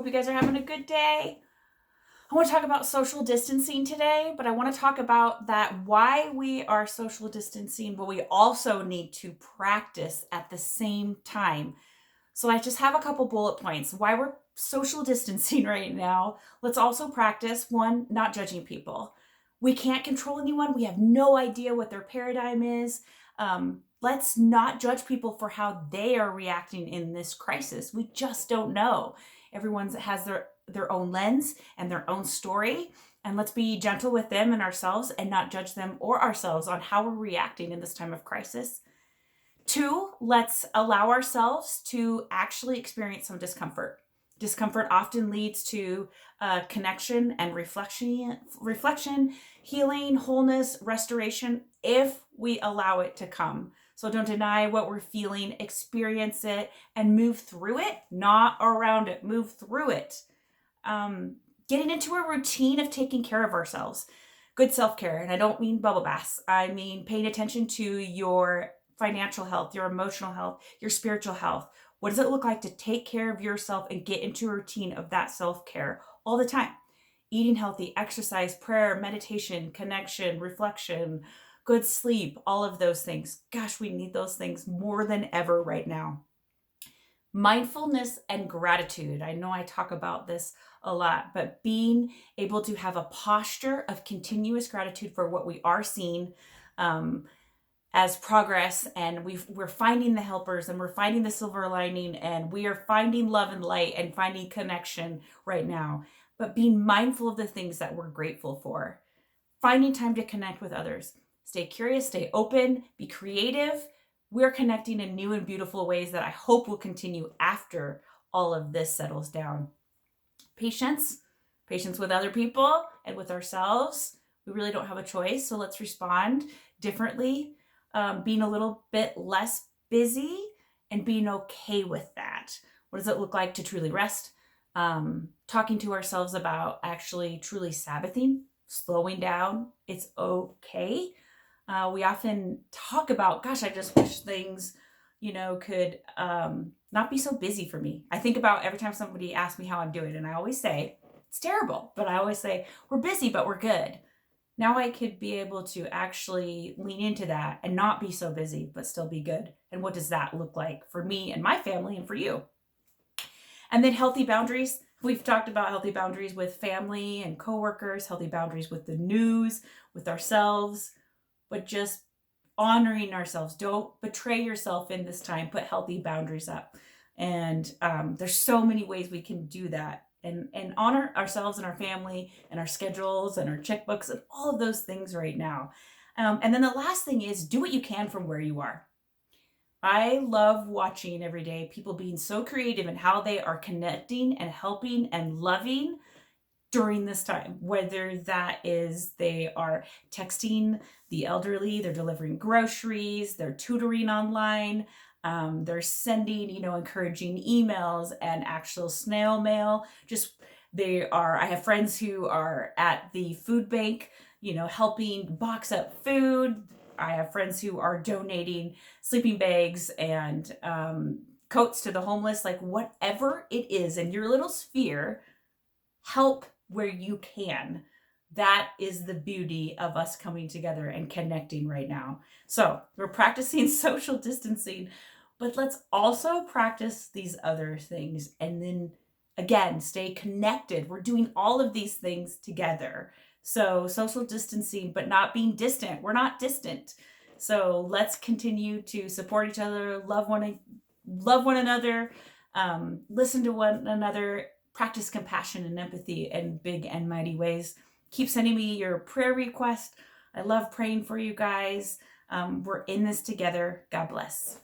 you guys are having a good day. I want to talk about social distancing today, but I want to talk about that why we are social distancing, but we also need to practice at the same time. So I just have a couple bullet points why we're social distancing right now. Let's also practice one, not judging people. We can't control anyone. We have no idea what their paradigm is. Let's not judge people for how they are reacting in this crisis. We just don't know. Everyone has their own lens and their own story. And let's be gentle with them and ourselves and not judge them or ourselves on how we're reacting in this time of crisis. 2, let's allow ourselves to actually experience some discomfort. Discomfort often leads to connection and reflection, healing, wholeness, restoration, if we allow it to come. So don't deny what we're feeling, experience it, and move through it, not around it, move through it. Getting into a routine of taking care of ourselves. Good self-care, and I don't mean bubble baths. I mean paying attention to your financial health, your emotional health, your spiritual health. What does it look like to take care of yourself and get into a routine of that self-care all the time? Eating healthy, exercise, prayer, meditation, connection, reflection, good sleep, all of those things. Gosh, we need those things more than ever right now. Mindfulness and gratitude. I know I talk about this a lot, but being able to have a posture of continuous gratitude for what we are seeing as progress, and we're finding the helpers and we're finding the silver lining and we are finding love and light and finding connection right now. But being mindful of the things that we're grateful for. Finding time to connect with others. Stay curious, stay open, be creative. We're connecting in new and beautiful ways that I hope will continue after all of this settles down. Patience with other people and with ourselves. We really don't have a choice, so let's respond differently. Being a little bit less busy and being okay with that. What does it look like to truly rest? Talking to ourselves about actually truly Sabbathing, slowing down. It's okay. We often talk about, gosh, I just wish things, could not be so busy for me. I think about every time somebody asks me how I'm doing, and I always say, it's terrible, but I always say, we're busy, but we're good. Now I could be able to actually lean into that and not be so busy, but still be good. And what does that look like for me and my family and for you? And then healthy boundaries. We've talked about healthy boundaries with family and coworkers, healthy boundaries with the news, with ourselves, but just honoring ourselves. Don't betray yourself in this time. Put healthy boundaries up. And there's so many ways we can do that and honor ourselves and our family and our schedules and our checkbooks and all of those things right now. And then the last thing is do what you can from where you are. I love watching every day people being so creative in how they are connecting and helping and loving during this time, whether that is they are texting the elderly, they're delivering groceries, they're tutoring online, they're sending, encouraging emails and actual snail mail. I have friends who are at the food bank, helping box up food. I have friends who are donating sleeping bags and coats to the homeless, like whatever it is in your little sphere, help where you can. That is the beauty of us coming together and connecting right now. So we're practicing social distancing, but let's also practice these other things. And then again, stay connected. We're doing all of these things together. So social distancing, but not being distant. We're not distant. So let's continue to support each other, love one another, listen to one another, practice compassion and empathy in big and mighty ways. Keep sending me your prayer request. I love praying for you guys. We're in this together. God bless.